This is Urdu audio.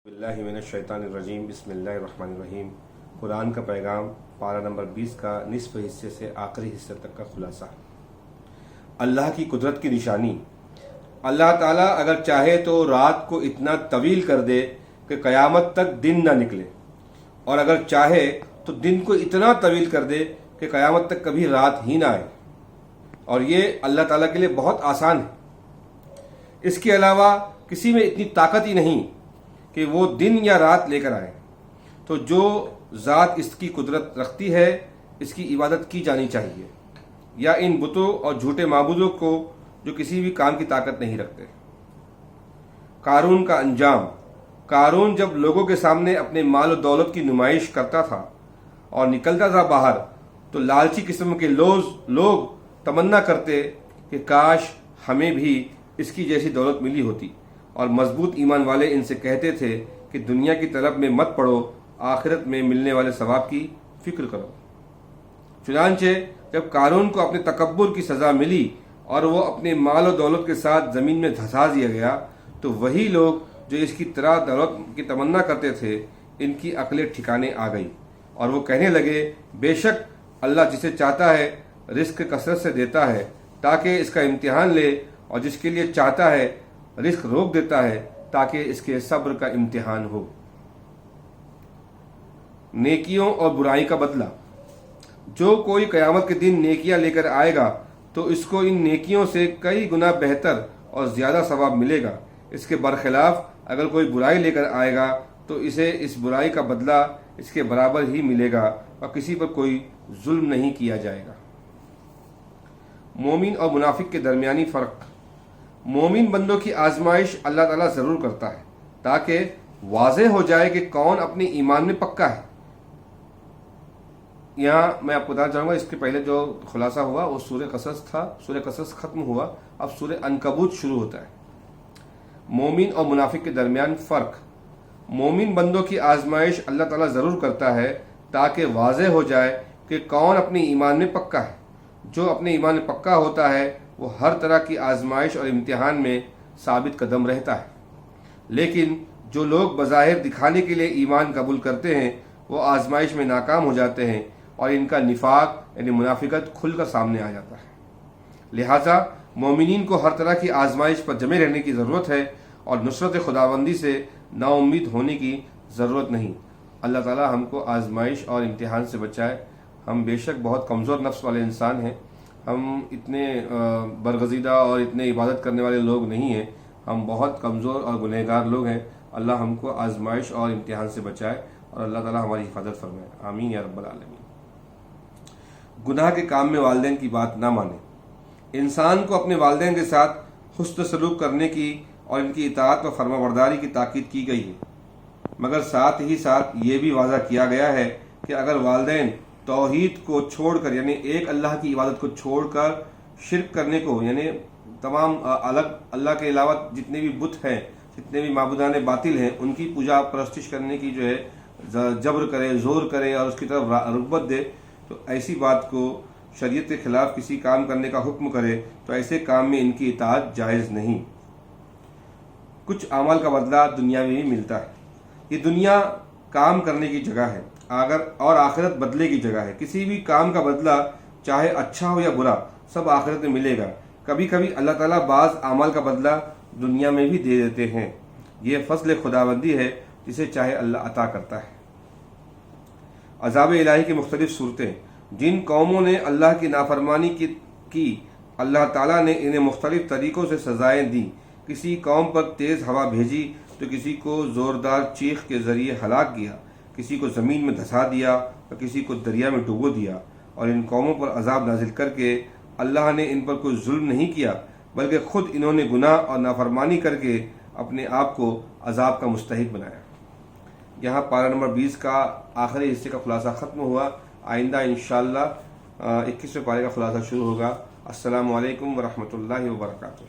باللہ من الشیطان الرجیم بسم اللہ الرحمن الرحیم۔ قرآن کا پیغام پارہ نمبر 20 کا نصف حصے سے آخری حصے تک کا خلاصہ۔ اللہ کی قدرت کی نشانی۔ اللہ تعالیٰ اگر چاہے تو رات کو اتنا طویل کر دے کہ قیامت تک دن نہ نکلے، اور اگر چاہے تو دن کو اتنا طویل کر دے کہ قیامت تک کبھی رات ہی نہ آئے، اور یہ اللہ تعالیٰ کے لیے بہت آسان ہے۔ اس کے علاوہ کسی میں اتنی طاقت ہی نہیں کہ وہ دن یا رات لے کر آئے۔ تو جو ذات اس کی قدرت رکھتی ہے اس کی عبادت کی جانی چاہیے، یا ان بتوں اور جھوٹے معبودوں کو جو کسی بھی کام کی طاقت نہیں رکھتے۔ قارون کا انجام۔ قارون جب لوگوں کے سامنے اپنے مال و دولت کی نمائش کرتا تھا اور نکلتا تھا باہر، تو لالچی قسم کے لوگ تمنا کرتے کہ کاش ہمیں بھی اس کی جیسی دولت ملی ہوتی، اور مضبوط ایمان والے ان سے کہتے تھے کہ دنیا کی طلب میں مت پڑو، آخرت میں ملنے والے ثواب کی فکر کرو۔ چنانچہ جب قارون کو اپنے تکبر کی سزا ملی اور وہ اپنے مال و دولت کے ساتھ زمین میں دھسا دیا گیا، تو وہی لوگ جو اس کی طرح دولت کی تمنا کرتے تھے ان کی عقلیں ٹھکانے آ گئی، اور وہ کہنے لگے بے شک اللہ جسے چاہتا ہے رزق کثرت سے دیتا ہے تاکہ اس کا امتحان لے، اور جس کے لیے چاہتا ہے رزق روک دیتا ہے تاکہ اس کے صبر کا امتحان ہو۔ نیکیوں اور برائی کا بدلہ۔ جو کوئی قیامت کے دن نیکیاں لے کر آئے گا تو اس کو ان نیکیوں سے کئی گنا بہتر اور زیادہ ثواب ملے گا۔ اس کے برخلاف اگر کوئی برائی لے کر آئے گا تو اسے اس برائی کا بدلہ اس کے برابر ہی ملے گا، اور کسی پر کوئی ظلم نہیں کیا جائے گا۔ مومن اور منافق کے درمیانی فرق۔ مومن بندوں کی آزمائش اللہ تعالیٰ ضرور کرتا ہے تاکہ واضح ہو جائے کہ کون اپنے ایمان میں پکا ہے۔ یہاں میں آپ کو بتانا چاہوں گا، اس کے پہلے جو خلاصہ ہوا وہ سورہ قصص تھا، سورہ قصص ختم ہوا، اب سورہ عنکبوت شروع ہوتا ہے۔ مومن اور منافق کے درمیان فرق۔ مومن بندوں کی آزمائش اللہ تعالیٰ ضرور کرتا ہے تاکہ واضح ہو جائے کہ کون اپنے ایمان میں پکا ہے۔ جو اپنے ایمان میں پکا ہوتا ہے وہ ہر طرح کی آزمائش اور امتحان میں ثابت قدم رہتا ہے، لیکن جو لوگ بظاہر دکھانے کے لیے ایمان قبول کرتے ہیں وہ آزمائش میں ناکام ہو جاتے ہیں، اور ان کا نفاق یعنی منافقت کھل کر سامنے آ جاتا ہے۔ لہٰذا مومنین کو ہر طرح کی آزمائش پر جمے رہنے کی ضرورت ہے، اور نصرت خداوندی سے نا امید ہونے کی ضرورت نہیں۔ اللہ تعالی ہم کو آزمائش اور امتحان سے بچائے۔ ہم بے شک بہت کمزور نفس والے انسان ہیں، ہم اتنے برگزیدہ اور اتنے عبادت کرنے والے لوگ نہیں ہیں، ہم بہت کمزور اور گنہگار لوگ ہیں۔ اللہ ہم کو آزمائش اور امتحان سے بچائے، اور اللہ تعالی ہماری حفاظت فرمائے، آمین یا رب العالمین۔ گناہ کے کام میں والدین کی بات نہ مانے۔ انسان کو اپنے والدین کے ساتھ حسن سلوک کرنے کی اور ان کی اطاعت و فرما برداری کی تاکید کی گئی ہے، مگر ساتھ ہی ساتھ یہ بھی واضح کیا گیا ہے کہ اگر والدین توحید کو چھوڑ کر یعنی ایک اللہ کی عبادت کو چھوڑ کر شرک کرنے کو، یعنی تمام الگ اللہ کے علاوہ جتنے بھی بت ہیں، جتنے بھی معبودان باطل ہیں، ان کی پوجا پرستش کرنے کی جو ہے جبر کرے، زور کرے اور اس کی طرف رغبت دے، تو ایسی بات کو شریعت کے خلاف کسی کام کرنے کا حکم کرے تو ایسے کام میں ان کی اطاعت جائز نہیں۔ کچھ اعمال کا بدلہ دنیا میں بھی ملتا ہے۔ یہ دنیا کام کرنے کی جگہ ہے اور آخرت بدلے کی جگہ ہے۔ کسی بھی کام کا بدلہ چاہے اچھا ہو یا برا سب آخرت میں ملے گا۔ کبھی کبھی اللہ تعالیٰ بعض اعمال کا بدلہ دنیا میں بھی دے دیتے ہیں، یہ فضل خداوندی ہے جسے چاہے اللہ عطا کرتا ہے۔ عذاب الہی کی مختلف صورتیں۔ جن قوموں نے اللہ کی نافرمانی کی اللہ تعالیٰ نے انہیں مختلف طریقوں سے سزائیں دیں۔ کسی قوم پر تیز ہوا بھیجی تو کسی کو زوردار چیخ کے ذریعے ہلاک کیا، کسی کو زمین میں دھسا دیا اور کسی کو دریا میں ڈبو دیا، اور ان قوموں پر عذاب نازل کر کے اللہ نے ان پر کوئی ظلم نہیں کیا، بلکہ خود انہوں نے گناہ اور نافرمانی کر کے اپنے آپ کو عذاب کا مستحق بنایا۔ یہاں پارہ نمبر 20 کا آخری حصے کا خلاصہ ختم ہوا۔ آئندہ انشاءاللہ 21ویں پارے کا خلاصہ شروع ہوگا۔ السلام علیکم ورحمۃ اللہ وبرکاتہ۔